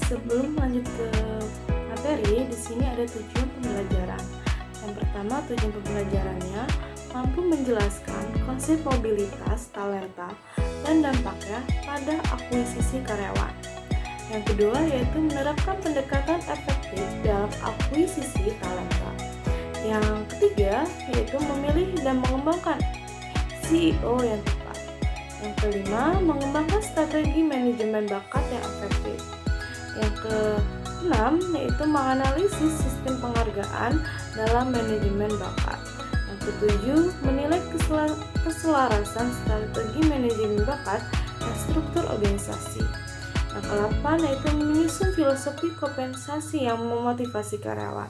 sebelum lanjut ke materi, di sini ada tujuan pembelajaran. Yang pertama, tujuan pembelajarannya mampu menjelaskan konsep mobilitas talenta dan dampaknya pada akuisisi karyawan. Yang kedua yaitu menerapkan pendekatan efektif dalam akuisisi talenta. Yang ketiga yaitu memilih dan mengembangkan CEO yang tepat. Yang kelima, mengembangkan strategi manajemen bakat yang efektif. Yang keenam yaitu menganalisis sistem penghargaan dalam manajemen bakat. Yang ketujuh, menilai keselarasan strategi manajemen bakat dan struktur organisasi. Yang ke-8 yaitu menyusun filosofi kompensasi yang memotivasi karyawan.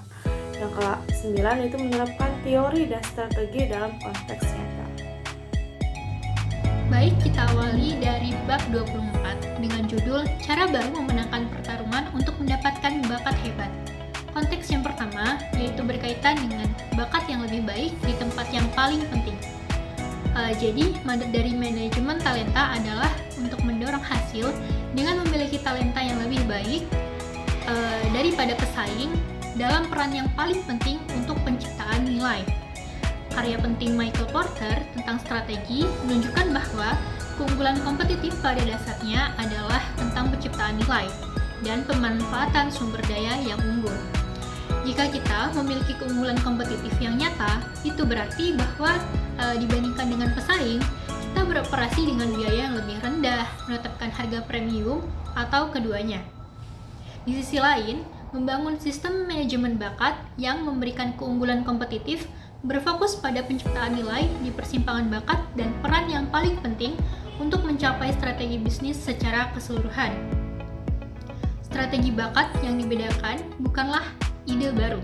Yang ke-9 yaitu menerapkan teori dan strategi dalam konteks nyata. Baik, kita awali dari bab 24 dengan judul Cara Baru Memenangkan Pertarungan untuk Mendapatkan Bakat Hebat. Konteks yang pertama yaitu berkaitan dengan bakat yang lebih baik di tempat yang paling penting. Jadi, mandat dari manajemen talenta adalah untuk mendorong hasil dengan memiliki talenta yang lebih baik daripada pesaing dalam peran yang paling penting untuk penciptaan nilai. Karya penting Michael Porter tentang strategi menunjukkan bahwa keunggulan kompetitif pada dasarnya adalah tentang penciptaan nilai dan pemanfaatan sumber daya yang unggul. Jika kita memiliki keunggulan kompetitif yang nyata, itu berarti bahwa dibandingkan dengan pesaing, kita beroperasi dengan biaya yang lebih rendah, menetapkan harga premium, atau keduanya. Di sisi lain, membangun sistem manajemen bakat yang memberikan keunggulan kompetitif berfokus pada penciptaan nilai di persimpangan bakat dan peran yang paling penting untuk mencapai strategi bisnis secara keseluruhan. Strategi bakat yang dibedakan bukanlah ide baru.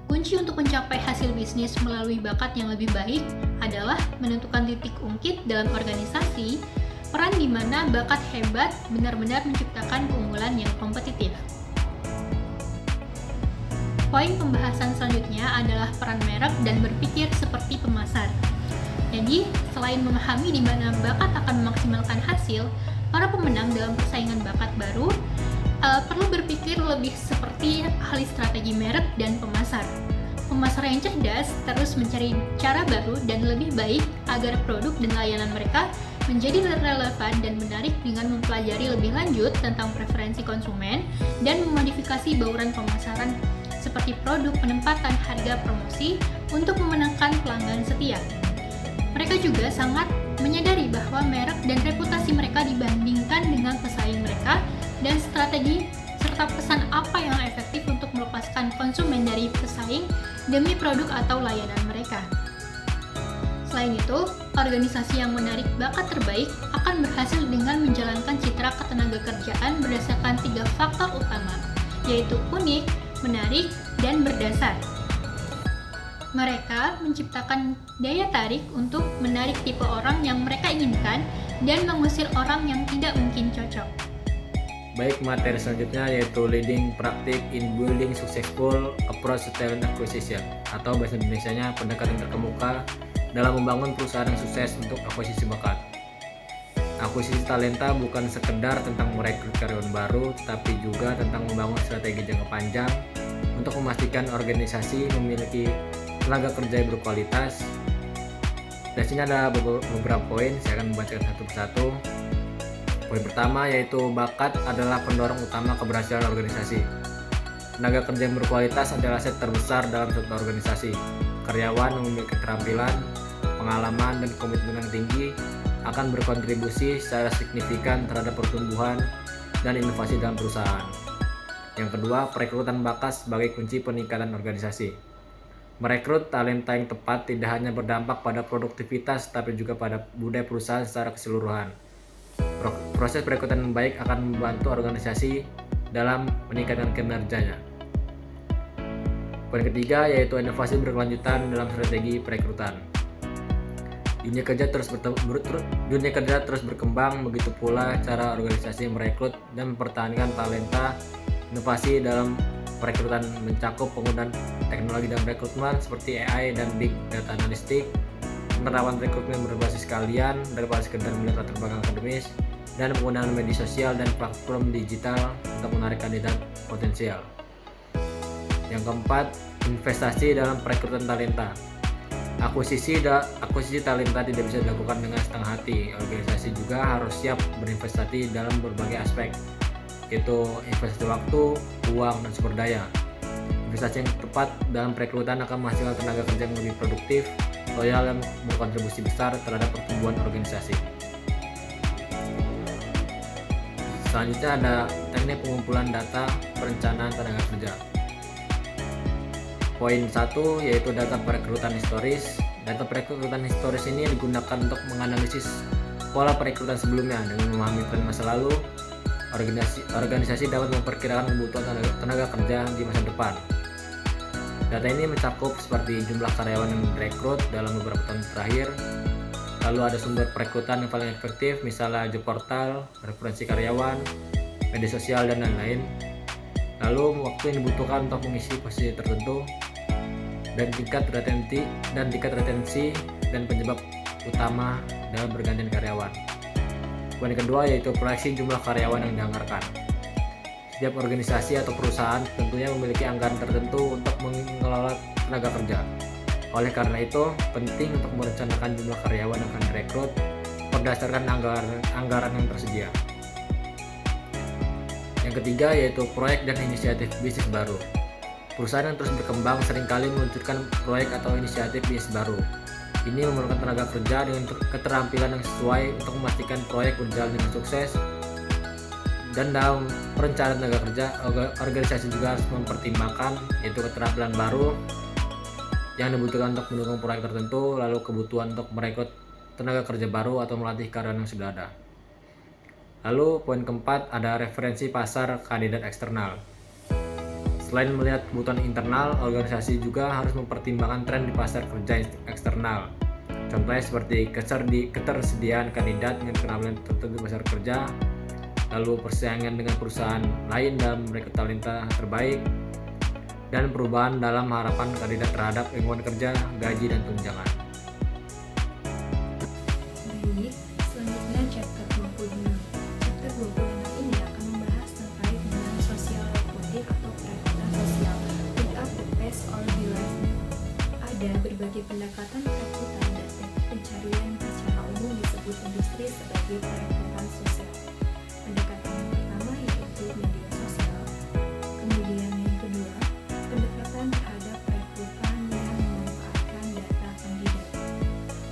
Kunci untuk mencapai hasil bisnis melalui bakat yang lebih baik adalah menentukan titik ungkit dalam organisasi, peran di mana bakat hebat benar-benar menciptakan keunggulan yang kompetitif. Poin pembahasan selanjutnya adalah peran merek dan berpikir seperti pemasar. Jadi, selain memahami di mana bakat akan memaksimalkan hasil, para pemenang dalam persaingan bakat baru perlu berpikir lebih seperti ahli strategi merek dan pemasar. Pemasar yang cerdas terus mencari cara baru dan lebih baik agar produk dan layanan mereka menjadi relevan dan menarik dengan mempelajari lebih lanjut tentang preferensi konsumen dan memodifikasi bauran pemasaran seperti produk, penempatan, harga, promosi untuk memenangkan pelanggan setia. Mereka juga sangat menyadari bahwa merek dan reputasi mereka dibandingkan dengan pesaing mereka dan strategi serta pesan apa yang efektif untuk melepaskan konsumen dari pesaing demi produk atau layanan mereka. Selain itu, organisasi yang menarik bakat terbaik akan berhasil dengan menjalankan citra ketenagakerjaan berdasarkan 3 faktor utama, yaitu unik, menarik, dan berdasar. Mereka menciptakan daya tarik untuk menarik tipe orang yang mereka inginkan dan mengusir orang yang tidak mungkin cocok. Baik, materi selanjutnya yaitu Leading Practice in Building Successful Approach to Talent Acquisition, atau bahasa Indonesianya pendekatan terkemuka dalam membangun perusahaan yang sukses untuk akuisisi bakat. Akuisisi talenta bukan sekedar tentang merekrut karyawan baru, tapi juga tentang membangun strategi jangka panjang untuk memastikan organisasi memiliki tenaga kerja yang berkualitas. Di sini ada beberapa poin, saya akan membacakan satu persatu. Poin pertama yaitu bakat adalah pendorong utama keberhasilan organisasi. Tenaga kerja yang berkualitas adalah aset terbesar dalam suatu organisasi. Karyawan yang memiliki keterampilan, pengalaman, dan komitmen yang tinggi akan berkontribusi secara signifikan terhadap pertumbuhan dan inovasi dalam perusahaan. Yang kedua, perekrutan bakat sebagai kunci peningkatan organisasi. Merekrut talenta yang tepat tidak hanya berdampak pada produktivitas, tapi juga pada budaya perusahaan secara keseluruhan. Proses perekrutan yang baik akan membantu organisasi dalam meningkatkan kinerjanya. Poin ketiga yaitu inovasi berkelanjutan dalam strategi perekrutan. Dunia kerja terus berkembang, begitu pula cara organisasi merekrut dan mempertahankan talenta. Inovasi dalam perekrutan mencakup penggunaan teknologi dan rekrutmen seperti AI dan Big Data Analytics, penerapan rekrutmen berbasis kalian daripada sekedar melihat latar belakang akademis, dan penggunaan media sosial dan platform digital untuk menarik kandidat potensial. Yang keempat, investasi dalam perekrutan talenta. Akuisisi talenta tidak bisa dilakukan dengan setengah hati. Organisasi juga harus siap berinvestasi dalam berbagai aspek, yaitu investasi waktu, uang, dan sumber daya. Investasi yang tepat dalam perekrutan akan menghasilkan tenaga kerja yang lebih produktif, loyal, dan berkontribusi besar terhadap pertumbuhan organisasi. Selanjutnya ada teknik pengumpulan data perencanaan tenaga kerja. Poin 1 yaitu data perekrutan historis. Data perekrutan historis ini digunakan untuk menganalisis pola perekrutan sebelumnya. Dengan memahami tren masa lalu, organisasi dapat memperkirakan kebutuhan tenaga kerja di masa depan. Data ini mencakup seperti jumlah karyawan yang direkrut dalam beberapa tahun terakhir, lalu ada sumber perekrutan yang paling efektif, misalnya job portal, referensi karyawan, media sosial, dan lain-lain. Lalu waktu yang dibutuhkan untuk mengisi posisi tertentu, dan tingkat retensi dan penyebab utama dalam pergantian karyawan. Poin kedua yaitu proyeksi jumlah karyawan yang dianggarkan. Setiap organisasi atau perusahaan tentunya memiliki anggaran tertentu untuk mengelola tenaga kerja. Oleh karena itu, penting untuk merencanakan jumlah karyawan yang akan direkrut berdasarkan anggaran yang tersedia. Yang ketiga yaitu proyek dan inisiatif bisnis baru. Perusahaan yang terus berkembang seringkali meluncurkan proyek atau inisiatif bisnis baru. Ini memerlukan tenaga kerja dengan keterampilan yang sesuai untuk memastikan proyek berjalan dengan sukses. Dan dalam perencanaan tenaga kerja, organisasi juga harus mempertimbangkan yaitu keterampilan baru yang dibutuhkan untuk mendukung proyek tertentu, lalu kebutuhan untuk merekrut tenaga kerja baru atau melatih karyawan yang sudah ada. Lalu poin keempat ada referensi pasar kandidat eksternal. Selain melihat kebutuhan internal, organisasi juga harus mempertimbangkan tren di pasar kerja eksternal. Contohnya seperti ketersediaan kandidat dengan keterampilan tertentu di pasar kerja, lalu persaingan dengan perusahaan lain dalam merekrut talenta terbaik, dan perubahan dalam harapan kandidat terhadap lingkungan kerja, gaji, dan tunjangan. Baik, selanjutnya chapter 26. Chapter 26 ini akan membahas terkait dengan social recruiting atau perekrutan sosial without the test or delay. Ada berbagai pendekatan perekrutan dan teknik pencarian yang secara umum disebut industri sebagai perekrutan sosial. Pendekatan yang pertama yaitu media sosial. Kemudian yang kedua, pendekatan terhadap perekrutan yang memanfaatkan data kandidat.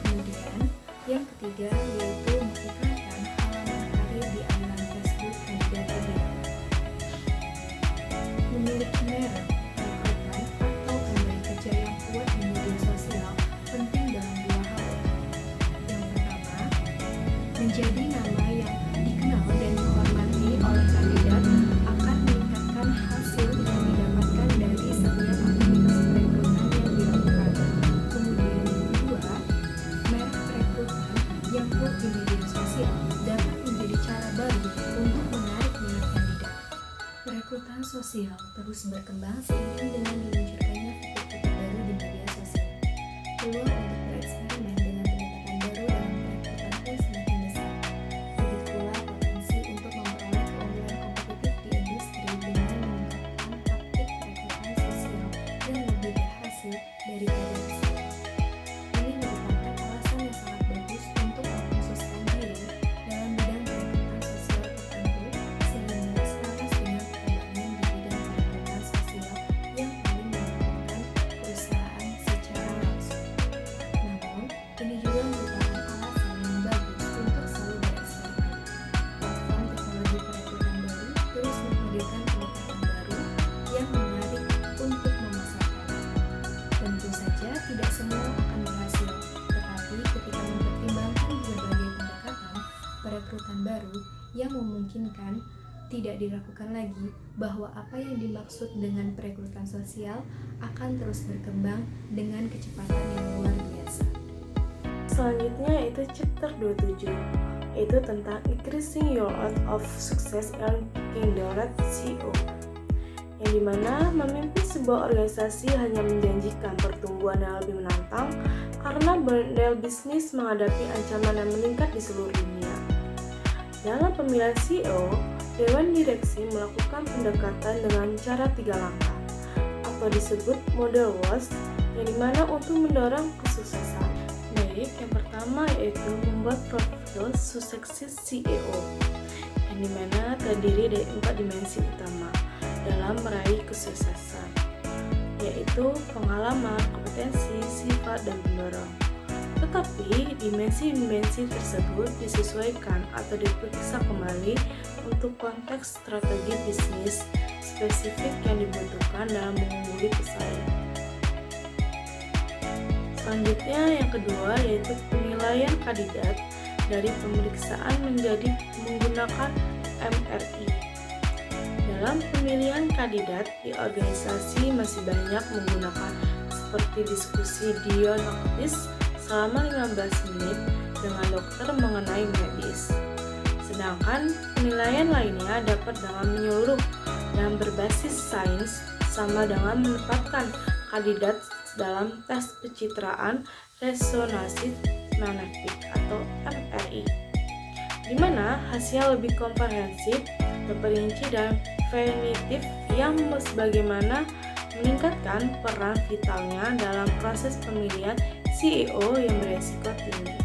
Kemudian yang ketiga yaitu mengiklankan halaman karir di laman Facebook kandidat ideal. Memiliki merek, perekrutan atau pemberi kerja yang kuat di media sosial penting dalam dua hal. Yang pertama, menjadi nama yang dikenal dan dihormati oleh kandidat akan meningkatkan hasil yang didapatkan dari setiap aktivitas perekrutan yang dilakukan. Kemudian yang kedua, merek perekrutan yang kuat di media sosial dapat menjadi cara baru untuk menarik minat kandidat. Perekrutan sosial terus berkembang seiring dengan diluncurkannya fitur-fitur baru di media sosial. Peluang untuk bereksperimen dengan pendekatan baru dalam perekrutan pun semakin besar. Begitu pula potensi untuk memperoleh keunggulan kompetitif di industri dengan meningkatkan taktik perekrutan sosial yang lebih berhasil daripada riset. Ini merupakan alasan yang sangat bagus untuk mengkhususkan diri dalam bidang perekrutan sosial tertentu sehingga selaras dengan perkembangan di bidang perekrutan sosial yang paling menguntungkan perusahaan secara langsung. Namun, ini juga merupakan alasan yang bagus untuk selalu bereksperimen. Platform teknologi perekrutan baru terus menghadirkan pendekatan baru yang menarik untuk memasarkan. Tentu saja tidak semua akan berhasil, tetapi ketika mempertimbangkan berbagai pendekatan perekrutan baru yang memungkinkan, tidak diragukan lagi bahwa apa yang dimaksud dengan perekrutan sosial akan terus berkembang dengan kecepatan yang luar biasa. Selanjutnya yaitu chapter 27, yaitu tentang increasing your odds of success and indirect CEO, yang dimana memimpin sebuah organisasi hanya menjanjikan pertumbuhan yang lebih menantang karena model bisnis menghadapi ancaman yang meningkat di seluruh dunia. Dalam pemilihan CEO, Dewan Direksi melakukan pendekatan dengan cara 3 langkah, atau disebut model WOS, yang dimana untuk mendorong kesuksesan. Baik, yang pertama yaitu membuat profil suksesi CEO, yang dimana terdiri dari 4 dimensi utama dalam meraih kesuksesan, yaitu pengalaman, kompetensi, sifat, dan pendorong. Tetapi dimensi-dimensi tersebut disesuaikan atau diperiksa kembali untuk konteks strategi bisnis spesifik yang dibutuhkan dalam mengungguli pesaing. Selanjutnya yang kedua yaitu penilaian kandidat dari pemeriksaan menjadi menggunakan MRI. Dalam pemilihan kandidat di organisasi masih banyak menggunakan seperti diskusi diagnostis selama 15 menit dengan dokter mengenai medis. Sedangkan penilaian lainnya dapat dengan menyeluruh dan berbasis sains sama dengan menempatkan kandidat dalam tes pencitraan resonansi magnetik atau MRI, di mana hasil lebih komprehensif, terperinci dan definitif yang sebagaimana meningkatkan peran vitalnya dalam proses pemilihan CEO yang beresiko tinggi.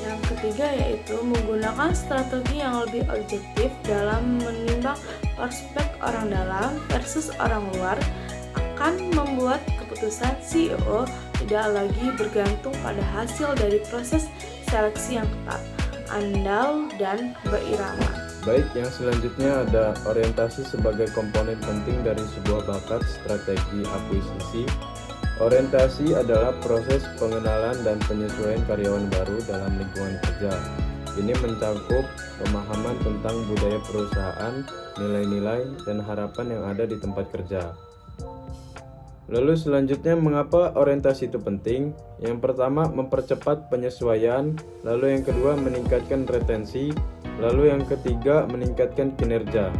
Yang ketiga yaitu menggunakan strategi yang lebih objektif dalam menimbang prospek orang dalam versus orang luar akan membuat keputusan CEO tidak lagi bergantung pada hasil dari proses seleksi yang ketat, andal, dan berirama. Baik, yang selanjutnya ada orientasi sebagai komponen penting dari sebuah bakat strategi akuisisi. Orientasi adalah proses pengenalan dan penyesuaian karyawan baru dalam lingkungan kerja. Ini mencakup pemahaman tentang budaya perusahaan, nilai-nilai, dan harapan yang ada di tempat kerja. Lalu selanjutnya, mengapa orientasi itu penting? Yang pertama, mempercepat penyesuaian. Lalu yang kedua, meningkatkan retensi. Lalu yang ketiga, meningkatkan kinerja.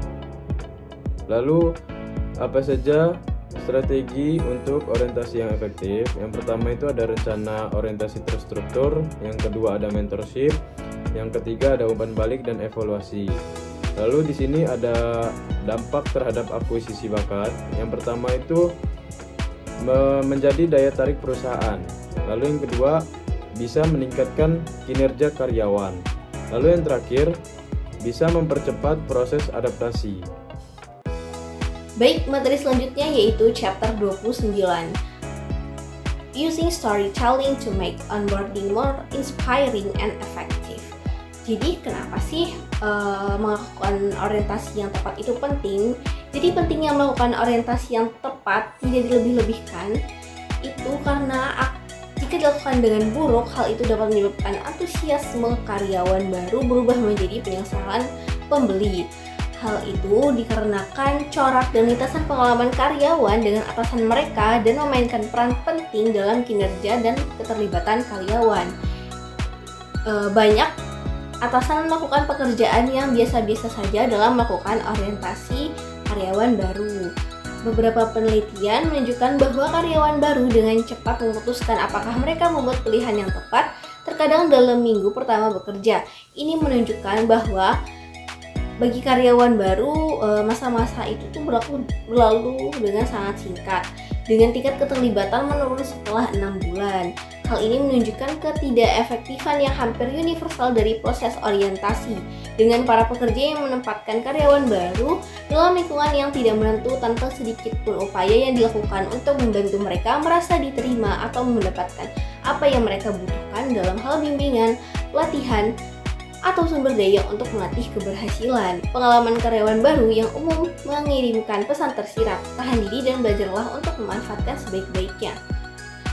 Lalu apa saja strategi untuk orientasi yang efektif? Yang pertama itu ada rencana orientasi terstruktur. Yang kedua ada mentorship. Yang ketiga ada umpan balik dan evaluasi. Lalu di sini ada dampak terhadap akuisisi bakat. Yang pertama itu menjadi daya tarik perusahaan. Lalu yang kedua bisa meningkatkan kinerja karyawan. Lalu yang terakhir bisa mempercepat proses adaptasi. Baik, materi selanjutnya yaitu chapter 29. Using storytelling to make onboarding more inspiring and effective. Jadi kenapa sih melakukan orientasi yang tepat itu penting? Jadi pentingnya melakukan orientasi yang tepat tidak dilebih-lebihkan itu karena jika dilakukan dengan buruk, hal itu dapat menyebabkan antusiasme karyawan baru berubah menjadi penyesalan pembeli. Hal itu dikarenakan corak dan lintasan pengalaman karyawan dengan atasan mereka dan memainkan peran penting dalam kinerja dan keterlibatan karyawan. Banyak atasan melakukan pekerjaan yang biasa-biasa saja dalam melakukan orientasi karyawan baru. Beberapa penelitian menunjukkan bahwa karyawan baru dengan cepat memutuskan apakah mereka membuat pilihan yang tepat, terkadang dalam minggu pertama bekerja. Ini menunjukkan bahwa bagi karyawan baru, masa-masa itu tuh berlalu dengan sangat singkat, dengan tingkat keterlibatan menurun setelah 6 bulan. Hal ini menunjukkan ketidakefektifan yang hampir universal dari proses orientasi, dengan para pekerja yang menempatkan karyawan baru dalam lingkungan yang tidak menentu tanpa sedikit pun upaya yang dilakukan untuk membantu mereka merasa diterima atau mendapatkan apa yang mereka butuhkan dalam hal bimbingan, pelatihan, atau sumber daya untuk melatih keberhasilan. Pengalaman karyawan baru yang umum mengirimkan pesan tersirat, tahan diri dan belajarlah untuk memanfaatkan sebaik-baiknya.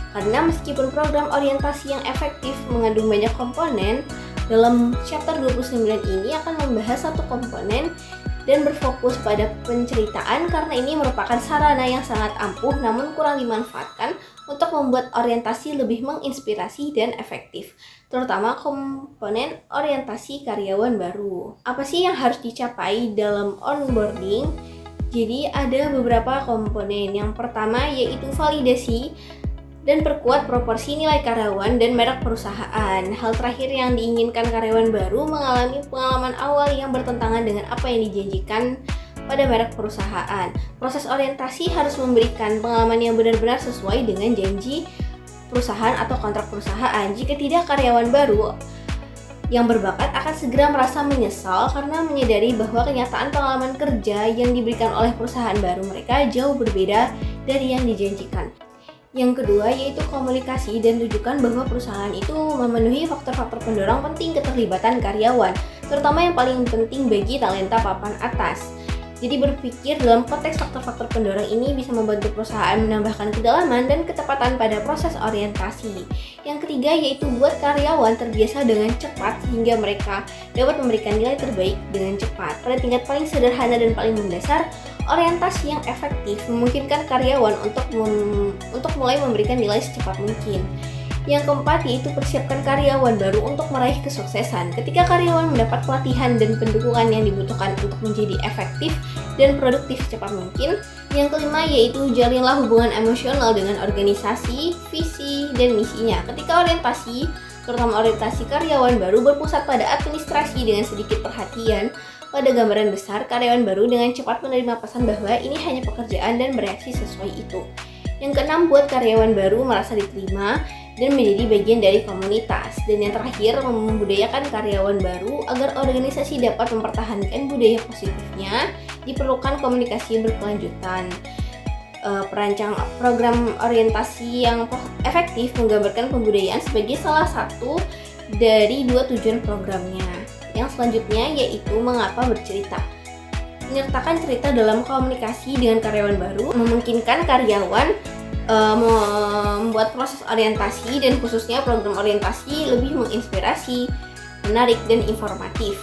Karena meskipun program orientasi yang efektif mengandung banyak komponen, dalam chapter 29 ini akan membahas satu komponen dan berfokus pada penceritaan karena ini merupakan sarana yang sangat ampuh namun kurang dimanfaatkan untuk membuat orientasi lebih menginspirasi dan efektif, terutama komponen orientasi karyawan baru. Apa sih yang harus dicapai dalam onboarding? Jadi ada beberapa komponen. Yang pertama yaitu validasi dan perkuat proporsi nilai karyawan dan merek perusahaan. Hal terakhir yang diinginkan karyawan baru mengalami pengalaman awal yang bertentangan dengan apa yang dijanjikan pada merek perusahaan. Proses orientasi harus memberikan pengalaman yang benar-benar sesuai dengan janji perusahaan atau kontrak perusahaan. Jika tidak, karyawan baru yang berbakat akan segera merasa menyesal karena menyadari bahwa kenyataan pengalaman kerja yang diberikan oleh perusahaan baru mereka jauh berbeda dari yang dijanjikan. Yang kedua yaitu komunikasi, dan tunjukkan bahwa perusahaan itu memenuhi faktor-faktor pendorong penting keterlibatan karyawan, terutama yang paling penting bagi talenta papan atas. Jadi berpikir dalam konteks faktor-faktor pendorong ini bisa membantu perusahaan menambahkan kedalaman dan ketepatan pada proses orientasi. Yang ketiga yaitu buat karyawan terbiasa dengan cepat sehingga mereka dapat memberikan nilai terbaik dengan cepat. Pada tingkat paling sederhana dan paling mendasar, orientasi yang efektif memungkinkan karyawan untuk mulai memberikan nilai secepat mungkin. Yang keempat yaitu persiapkan karyawan baru untuk meraih kesuksesan. Ketika karyawan mendapat pelatihan dan pendukungan yang dibutuhkan untuk menjadi efektif dan produktif secepat mungkin. Yang kelima yaitu jalinlah hubungan emosional dengan organisasi, visi, dan misinya. Ketika orientasi, terutama orientasi karyawan baru berpusat pada administrasi dengan sedikit perhatian pada gambaran besar, karyawan baru dengan cepat menerima pesan bahwa ini hanya pekerjaan dan bereaksi sesuai itu. Yang keenam, buat karyawan baru merasa diterima dan menjadi bagian dari komunitas. Dan yang terakhir, membudayakan karyawan baru agar organisasi dapat mempertahankan budaya positifnya, diperlukan komunikasi berkelanjutan. Perancang program orientasi yang efektif menggambarkan pembudayaan sebagai salah satu dari 2 tujuan programnya. Yang selanjutnya yaitu mengapa bercerita. Menyertakan cerita dalam komunikasi dengan karyawan baru memungkinkan karyawan membuat proses orientasi dan khususnya program orientasi lebih menginspirasi, menarik, dan informatif.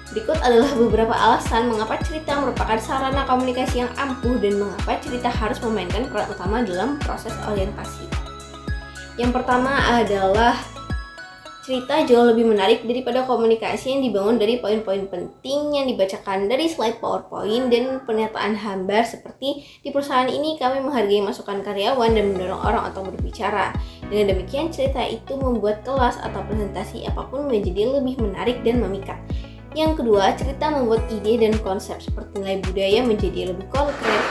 Berikut adalah beberapa alasan mengapa cerita merupakan sarana komunikasi yang ampuh dan mengapa cerita harus memainkan peran utama dalam proses orientasi. Yang pertama adalah cerita jauh lebih menarik daripada komunikasi yang dibangun dari poin-poin penting yang dibacakan dari slide PowerPoint dan pernyataan hambar seperti di perusahaan ini kami menghargai masukan karyawan dan mendorong orang untuk berbicara. Dengan demikian cerita itu membuat kelas atau presentasi apapun menjadi lebih menarik dan memikat. Yang kedua, cerita membuat ide dan konsep seperti nilai budaya menjadi lebih konkret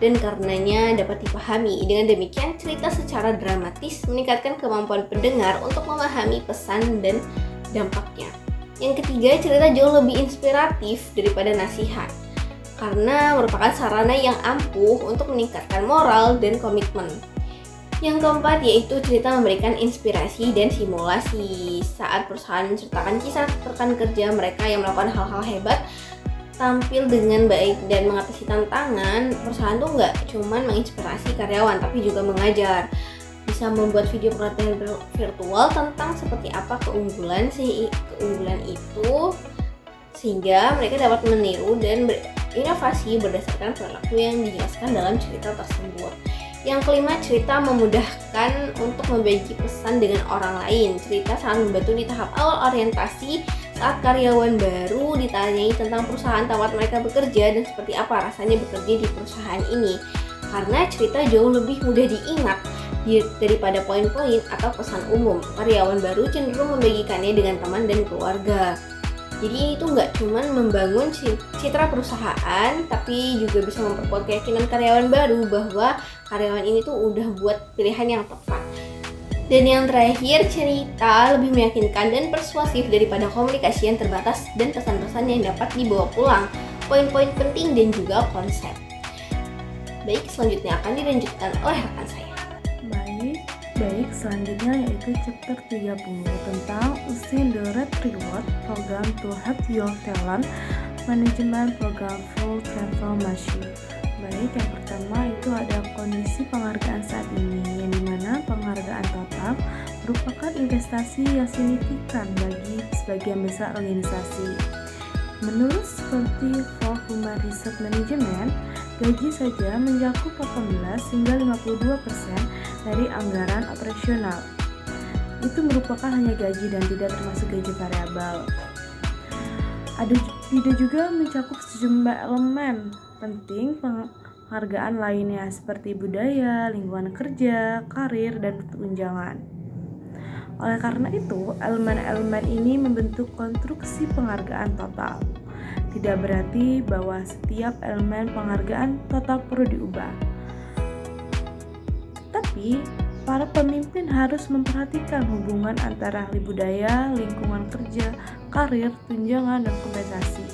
dan karenanya dapat dipahami. Dengan demikian, cerita secara dramatis meningkatkan kemampuan pendengar untuk memahami pesan dan dampaknya. Yang ketiga, cerita jauh lebih inspiratif daripada nasihat karena merupakan sarana yang ampuh untuk meningkatkan moral dan komitmen. Yang keempat yaitu cerita memberikan inspirasi dan simulasi. Saat perusahaan menceritakan kisah rekan kerja mereka yang melakukan hal-hal hebat, tampil dengan baik dan mengatasi tantangan, perusahaan tuh nggak cuman menginspirasi karyawan tapi juga mengajar. Bisa membuat video pelatihan virtual tentang seperti apa keunggulan itu sehingga mereka dapat meniru dan berinovasi berdasarkan perilaku yang dijelaskan dalam cerita tersebut. Yang kelima, cerita memudahkan untuk membagi pesan dengan orang lain. Cerita sangat membantu di tahap awal orientasi saat karyawan baru ditanyai tentang perusahaan tempat mereka bekerja dan seperti apa rasanya bekerja di perusahaan ini. Karena cerita jauh lebih mudah diingat daripada poin-poin atau pesan umum. Karyawan baru cenderung membagikannya dengan teman dan keluarga. Jadi itu nggak cuma membangun citra perusahaan, tapi juga bisa memperkuat keyakinan karyawan baru bahwa karyawan ini tuh udah buat pilihan yang tepat. Dan yang terakhir, cerita lebih meyakinkan dan persuasif daripada komunikasi yang terbatas dan pesan-pesan yang dapat dibawa pulang, poin-poin penting dan juga konsep. Baik, selanjutnya akan dilanjutkan oleh rekan saya. Baik, selanjutnya yaitu chapter 30 tentang using the Red Reward Program to help your talent management program full transformation. Baik, yang pertama itu ada kondisi penghargaan saat ini, yang dimana penghargaan total merupakan investasi yang signifikan bagi sebagian besar organisasi. Menurut seperti for Human Research Management, gaji saja mencakup 18 hingga 52% dari anggaran operasional. Itu merupakan hanya gaji dan tidak termasuk gaji variabel. Ada juga mencakup sejumlah elemen penting penghargaan lainnya seperti budaya, lingkungan kerja, karir, dan tunjangan. Oleh karena itu, elemen-elemen ini membentuk konstruksi penghargaan total. Tidak berarti bahwa setiap elemen penghargaan total perlu diubah. Tapi, para pemimpin harus memperhatikan hubungan antara budaya, lingkungan kerja, karir, tunjangan, dan kompensasi.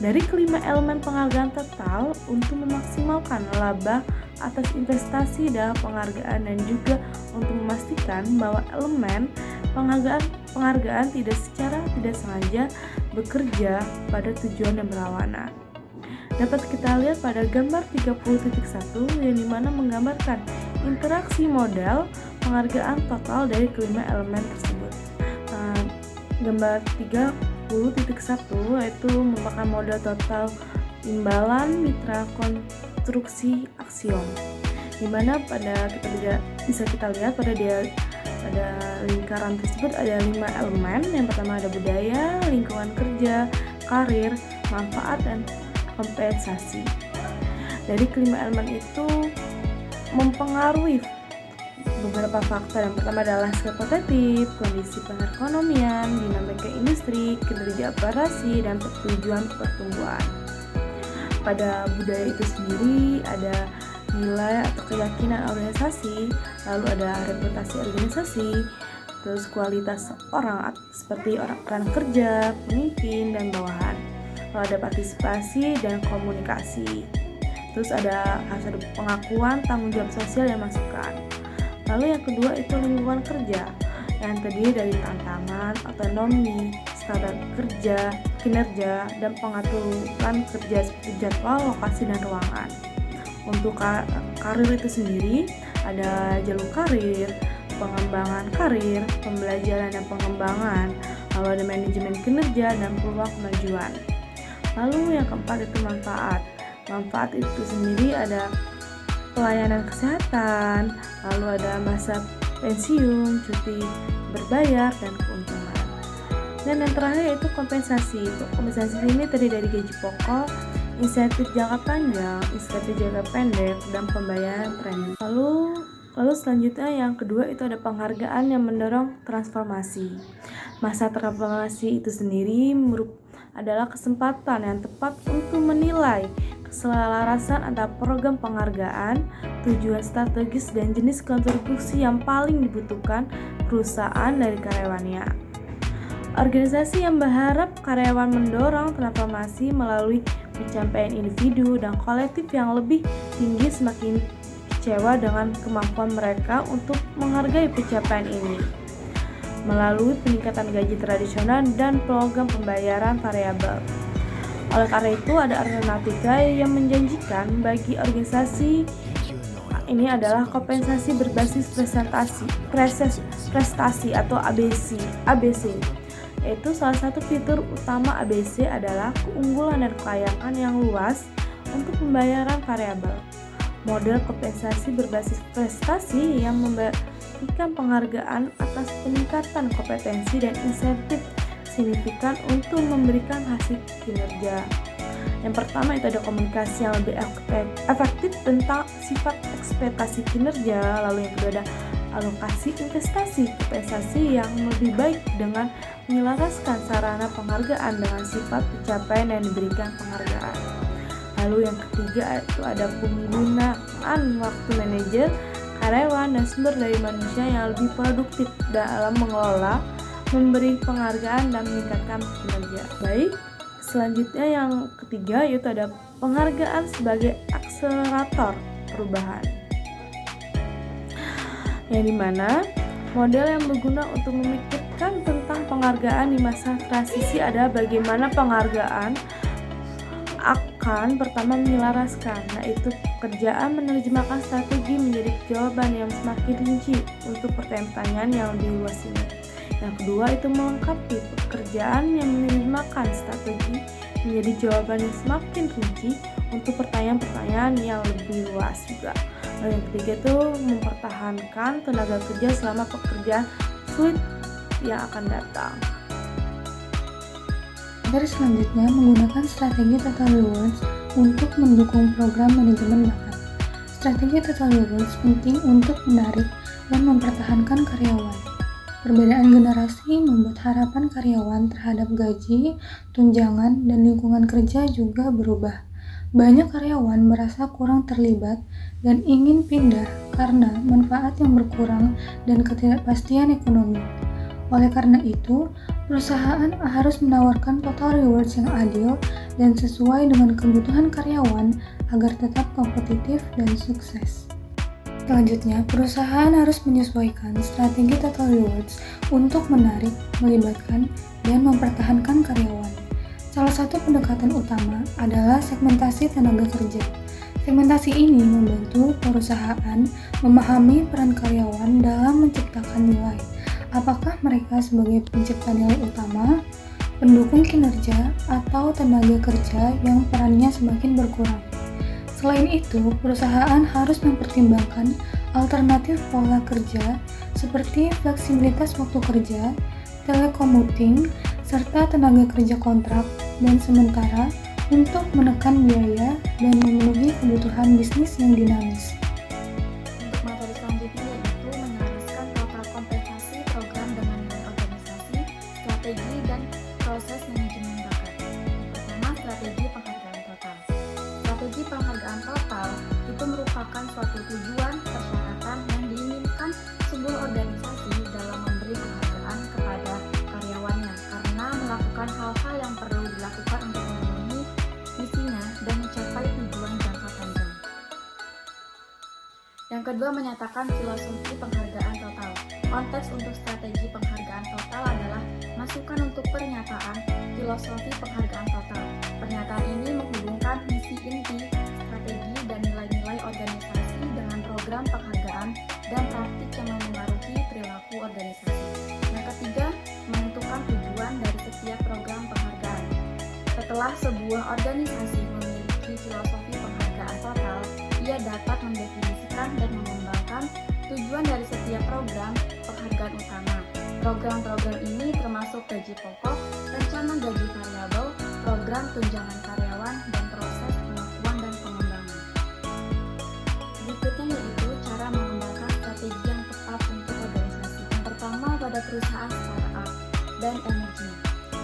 Dari kelima elemen penghargaan total untuk memaksimalkan laba atas investasi dalam penghargaan dan juga untuk memastikan bahwa elemen penghargaan tidak secara tidak sengaja bekerja pada tujuan yang berlawanan. Dapat kita lihat pada gambar 30.1 yang dimana menggambarkan interaksi model penghargaan total dari kelima elemen tersebut. Gambar 30.1 yaitu merupakan model total imbalan mitra konstruksi aksiom, dimana bisa kita lihat pada lingkaran tersebut ada 5 elemen. Yang pertama ada budaya, lingkungan kerja, karir, manfaat, dan kompensasi. Dari kelima elemen itu mempengaruhi beberapa faktor. Yang pertama adalah landscape kompetitif, kondisi perekonomian, dinamika industri, kinerja operasi, dan tujuan pertumbuhan. Pada budaya itu sendiri ada nilai atau keyakinan organisasi, lalu ada reputasi organisasi, terus kualitas orang seperti orang kerja, pemimpin, dan bawahan. Lalu ada partisipasi dan komunikasi. Terus harus ada pengakuan, tanggung jawab sosial, dan masukan. Lalu yang kedua itu lingkungan kerja yang terdiri dari tantangan, otonomi, standar kerja, kinerja, dan pengaturan kerja seperti jadwal, lokasi, dan ruangan. Untuk karir itu sendiri ada jalur karir, pengembangan karir, pembelajaran dan pengembangan, lalu ada manajemen kinerja dan peluang kemajuan. Lalu yang keempat itu manfaat. Manfaat itu sendiri ada pelayanan kesehatan, lalu ada masa pensiun, cuti berbayar, dan keuntungan. Dan yang terakhir yaitu kompensasi. Kompensasi ini terdiri dari gaji pokok, insentif jangka panjang, insentif jangka pendek, dan pembayaran premi. Lalu selanjutnya yang kedua itu ada penghargaan yang mendorong transformasi. Masa transformasi itu sendiri adalah kesempatan yang tepat untuk menilai keselarasan antara program penghargaan, tujuan strategis, dan jenis kontribusi yang paling dibutuhkan perusahaan dari karyawannya. Organisasi yang berharap karyawan mendorong transformasi melalui pencapaian individu dan kolektif yang lebih tinggi semakin kecewa dengan kemampuan mereka untuk menghargai pencapaian ini melalui peningkatan gaji tradisional dan program pembayaran variabel. Oleh karena itu, ada alternativa yang menjanjikan bagi organisasi ini adalah kompensasi berbasis prestasi atau ABC. Yaitu salah satu fitur utama ABC adalah keunggulan dan kelayakan yang luas untuk pembayaran variabel. Model kompensasi berbasis prestasi yang memberikan penghargaan atas peningkatan kompetensi dan insentif signifikan untuk memberikan hasil kinerja. Yang pertama itu ada komunikasi yang lebih efektif tentang sifat ekspektasi kinerja. Lalu yang kedua ada alokasi investasi kompensasi yang lebih baik dengan menyelaraskan sarana penghargaan dengan sifat pencapaian yang diberikan penghargaan. Lalu yang ketiga itu ada penggunaan waktu manajer, karyawan, dan sumber daya manusia yang lebih produktif dalam mengelola, memberi penghargaan, dan meningkatkan kinerja. Baik, selanjutnya yang ketiga yaitu ada penghargaan sebagai akselerator perubahan, yang dimana model yang berguna untuk memikirkan tentang penghargaan di masa transisi adalah bagaimana penghargaan akan pertama menyelaraskan, yaitu pekerjaan menerjemahkan strategi menjadi jawaban yang semakin rinci untuk pertanyaan yang lebih luas ini. Yang kedua itu melengkapi pekerjaan yang menerjemahkan strategi menjadi jawaban yang semakin rinci untuk pertanyaan-pertanyaan yang lebih luas juga. Lalu yang ketiga itu mempertahankan tenaga kerja selama pekerjaan sulit yang akan datang. Selanjutnya menggunakan strategi total rewards untuk mendukung program manajemen bakat. Strategi Total Rewards penting untuk menarik dan mempertahankan karyawan. Perbedaan generasi membuat harapan karyawan terhadap gaji, tunjangan, dan lingkungan kerja juga berubah. Banyak karyawan merasa kurang terlibat dan ingin pindah karena manfaat yang berkurang dan ketidakpastian ekonomi. Oleh karena itu, perusahaan harus menawarkan total rewards yang adil dan sesuai dengan kebutuhan karyawan agar tetap kompetitif dan sukses. Selanjutnya, perusahaan harus menyesuaikan strategi total rewards untuk menarik, melibatkan, dan mempertahankan karyawan. Salah satu pendekatan utama adalah segmentasi tenaga kerja. Segmentasi ini membantu perusahaan memahami peran karyawan dalam menciptakan nilai. Apakah mereka sebagai pencipta nilai utama, pendukung kinerja, atau tenaga kerja yang perannya semakin berkurang? Selain itu, perusahaan harus mempertimbangkan alternatif pola kerja seperti fleksibilitas waktu kerja, telecommuting, serta tenaga kerja kontrak dan sementara untuk menekan biaya dan memenuhi kebutuhan bisnis yang dinamis. Untuk materi selanjutnya yaitu menjelaskan total kompensasi program dengan nilai organisasi, strategi, dan proses manajemen bakat. Pertama, strategi penghargaan total. Strategi penghargaan total itu merupakan suatu tujuan, persyaratan yang diinginkan sebuah organisasi dalam memberi penghargaan kepada karyawannya karena melakukan hal-hal yang perlu dilakukan untuk memenuhi misinya dan mencapai tujuan jangka panjang. Yang kedua, menyatakan filosofi penghargaan total. Konteks untuk strategi penghargaan total adalah masukan untuk pernyataan filosofi penghargaan total. Pernyataan ini menghubungkan misi inti, strategi, dan nilai-nilai organisasi dengan program penghargaan dan praktik yang memengaruhi perilaku organisasi. Yang ketiga, menentukan tujuan dari setiap program penghargaan. Setelah sebuah organisasi memiliki filosofi penghargaan total, ia dapat mendefinisikan dan mengembangkan tujuan dari setiap program penghargaan utama. Program-program ini termasuk gaji pokok, rencana gaji variabel, program tunjangan karyawan, dan proses pengakuan dan pengembangan. Berikutnya yaitu cara mengembangkan strategi yang tepat untuk organisasi. Yang pertama, pada perusahaan startup dan energi.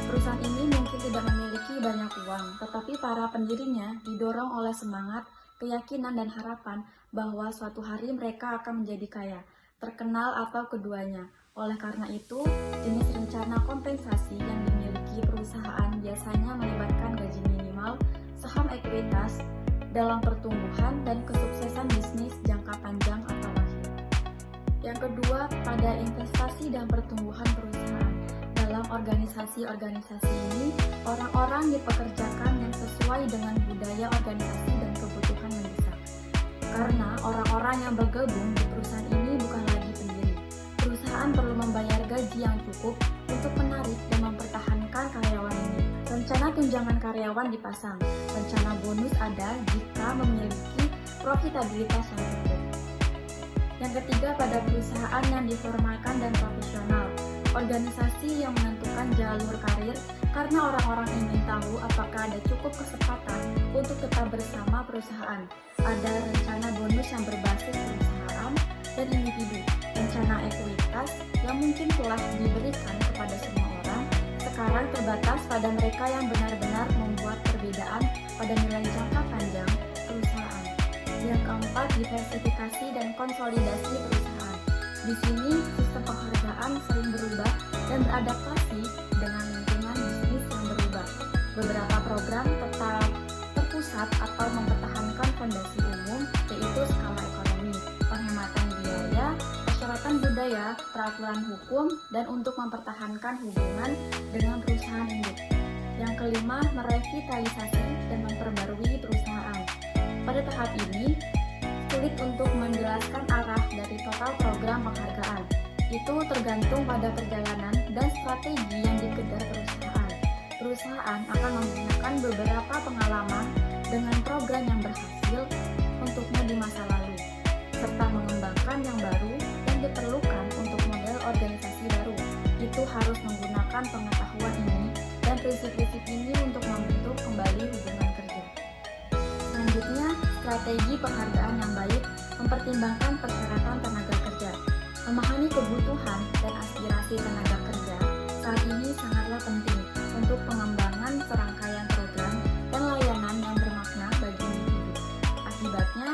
Perusahaan ini mungkin tidak memiliki banyak uang, tetapi para pendirinya didorong oleh semangat, keyakinan, dan harapan bahwa suatu hari mereka akan menjadi kaya, terkenal, atau keduanya. Oleh karena itu, jenis rencana kompensasi yang dimiliki perusahaan biasanya melibatkan gaji minimal, saham ekuitas dalam pertumbuhan dan kesuksesan bisnis jangka panjang atau lahir. Yang kedua, pada investasi dan pertumbuhan perusahaan. Dalam organisasi-organisasi ini, orang-orang dipekerjakan yang sesuai dengan budaya organisasi dan kebutuhan mendesak. Karena orang-orang yang bergabung di perusahaan ini bukan lagi pendiri. Perusahaan perlu membayar gaji yang cukup untuk menarik dan mempertahankan karyawan ini. Rencana tunjangan karyawan dipasang. Rencana bonus ada jika memiliki profitabilitas yang cukup. Yang ketiga, pada perusahaan yang diformalkan dan profesional. Organisasi yang menentukan jalur karir karena orang-orang ingin tahu apakah ada cukup kesempatan untuk tetap bersama perusahaan. Ada rencana bonus yang berbasis perusahaan dan individu. Rencana ekuitas yang mungkin telah diberikan kepada semua orang, sekarang terbatas pada mereka yang benar-benar membuat perbedaan pada nilai jangka panjang perusahaan. Yang keempat, diversifikasi dan konsolidasi perusahaan. Di sini, sistem penghargaan sering berubah dan beradaptasi dengan lingkungan bisnis yang berubah. Beberapa program tetap terpusat atau mempertahankan fondasi umum, yaitu skala ekonomi, penghematan biaya, persyaratan budaya, peraturan hukum, dan untuk mempertahankan hubungan dengan perusahaan induk. Yang kelima, merevitalisasi dan memperbarui perusahaan. Pada tahap ini, sulit untuk menjelaskan arah dari total program penghargaan. Itu tergantung pada perjalanan dan strategi yang dikejar perusahaan. Perusahaan akan menggunakan beberapa pengalaman dengan program yang berhasil untuknya di masa lalu, serta mengembangkan yang baru yang diperlukan untuk model organisasi baru. Itu harus menggunakan pengetahuan ini dan prinsip-prinsip ini untuk membentuk kembali hubungan kerja. Selanjutnya, strategi penghargaan yang baik mempertimbangkan persyaratan tenaga kerja. Memahami kebutuhan dan aspirasi tenaga kerja saat ini sangatlah penting untuk pengembangan serangkaian program dan layanan yang bermakna bagi individu. Akibatnya,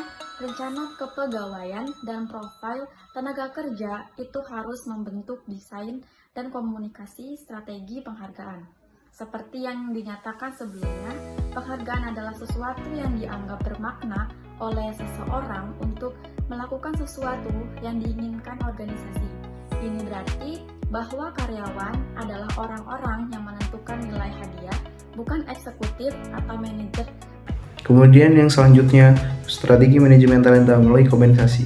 rencana kepegawaian dan profil tenaga kerja itu harus membentuk desain dan komunikasi strategi penghargaan. Seperti yang dinyatakan sebelumnya, penghargaan adalah sesuatu yang dianggap bermakna oleh seseorang untuk melakukan sesuatu yang diinginkan organisasi. Ini berarti bahwa karyawan adalah orang-orang yang menentukan nilai hadiah, bukan eksekutif atau manajer. Kemudian yang selanjutnya, strategi manajemen talenta melalui kompensasi.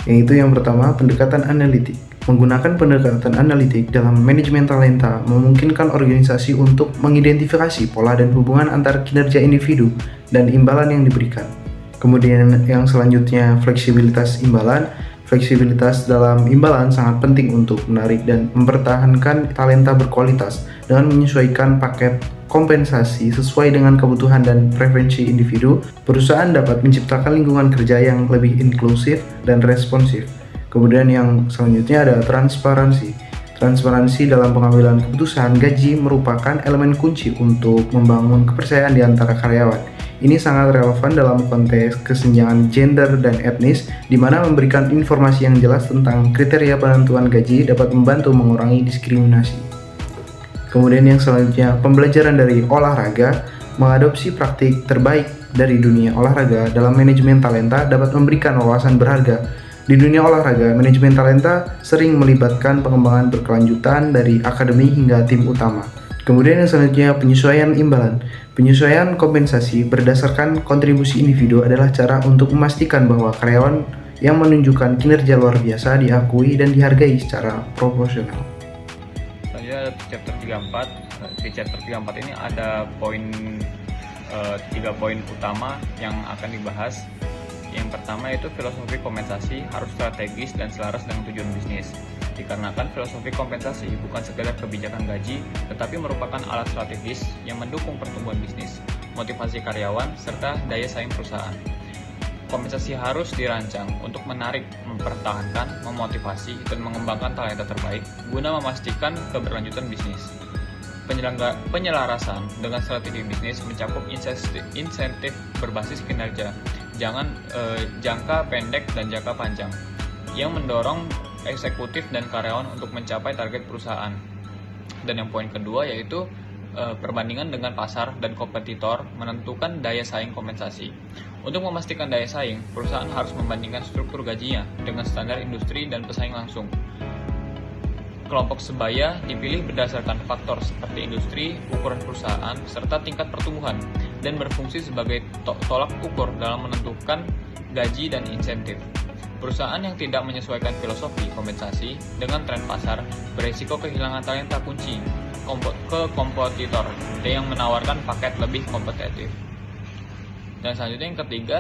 Yaitu yang pertama, pendekatan analitik. Menggunakan pendekatan analitik dalam manajemen talenta memungkinkan organisasi untuk mengidentifikasi pola dan hubungan antar kinerja individu dan imbalan yang diberikan. Kemudian yang selanjutnya, fleksibilitas imbalan. Fleksibilitas dalam imbalan sangat penting untuk menarik dan mempertahankan talenta berkualitas dengan menyesuaikan paket kompensasi sesuai dengan kebutuhan dan preferensi individu. Perusahaan dapat menciptakan lingkungan kerja yang lebih inklusif dan responsif. Kemudian yang selanjutnya ada transparansi. Transparansi dalam pengambilan keputusan gaji merupakan elemen kunci untuk membangun kepercayaan di antara karyawan. Ini sangat relevan dalam konteks kesenjangan gender dan etnis, di mana memberikan informasi yang jelas tentang kriteria penentuan gaji dapat membantu mengurangi diskriminasi. Kemudian yang selanjutnya, pembelajaran dari olahraga. Mengadopsi praktik terbaik dari dunia olahraga dalam manajemen talenta dapat memberikan wawasan berharga. Di dunia olahraga, manajemen talenta sering melibatkan pengembangan berkelanjutan dari akademi hingga tim utama. Kemudian yang selanjutnya, penyesuaian imbalan. Penyesuaian kompensasi berdasarkan kontribusi individu adalah cara untuk memastikan bahwa karyawan yang menunjukkan kinerja luar biasa diakui dan dihargai secara proporsional. Selanjutnya chapter 34. Di chapter 34 ini ada 3 poin utama yang akan dibahas. Yang pertama yaitu filosofi kompensasi harus strategis dan selaras dengan tujuan bisnis. Dikarenakan filosofi kompensasi bukan sekedar kebijakan gaji, tetapi merupakan alat strategis yang mendukung pertumbuhan bisnis, motivasi karyawan, serta daya saing perusahaan. Kompensasi harus dirancang untuk menarik, mempertahankan, memotivasi, dan mengembangkan talenta terbaik guna memastikan keberlanjutan bisnis. Penyelarasan dengan strategi bisnis mencakup insentif berbasis kinerja, jangka pendek dan jangka panjang, yang mendorong eksekutif dan karyawan untuk mencapai target perusahaan. Dan yang poin kedua yaitu perbandingan dengan pasar dan kompetitor menentukan daya saing kompensasi. Untuk memastikan daya saing, perusahaan harus membandingkan struktur gajinya dengan standar industri dan pesaing langsung. Kelompok sebaya dipilih berdasarkan faktor seperti industri, ukuran perusahaan, serta tingkat pertumbuhan, dan berfungsi sebagai tolak ukur dalam menentukan gaji dan insentif. Perusahaan yang tidak menyesuaikan filosofi kompensasi dengan tren pasar berisiko kehilangan talenta kunci ke kompetitor yang menawarkan paket lebih kompetitif. Dan selanjutnya yang ketiga,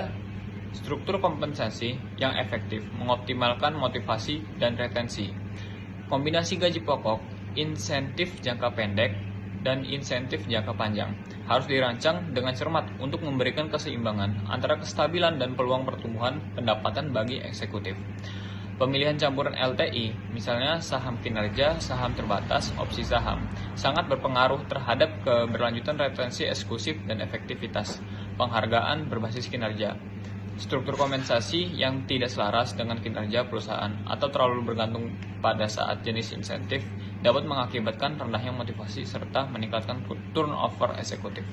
struktur kompensasi yang efektif mengoptimalkan motivasi dan retensi. Kombinasi gaji pokok, insentif jangka pendek, dan insentif jangka panjang harus dirancang dengan cermat untuk memberikan keseimbangan antara kestabilan dan peluang pertumbuhan pendapatan bagi eksekutif. Pemilihan campuran LTI, misalnya saham kinerja, saham terbatas, opsi saham, sangat berpengaruh terhadap keberlanjutan retensi eksklusif dan efektivitas penghargaan berbasis kinerja. Struktur kompensasi yang tidak selaras dengan kinerja perusahaan atau terlalu bergantung pada saat jenis insentif dapat mengakibatkan rendahnya motivasi serta meningkatkan turnover eksekutif.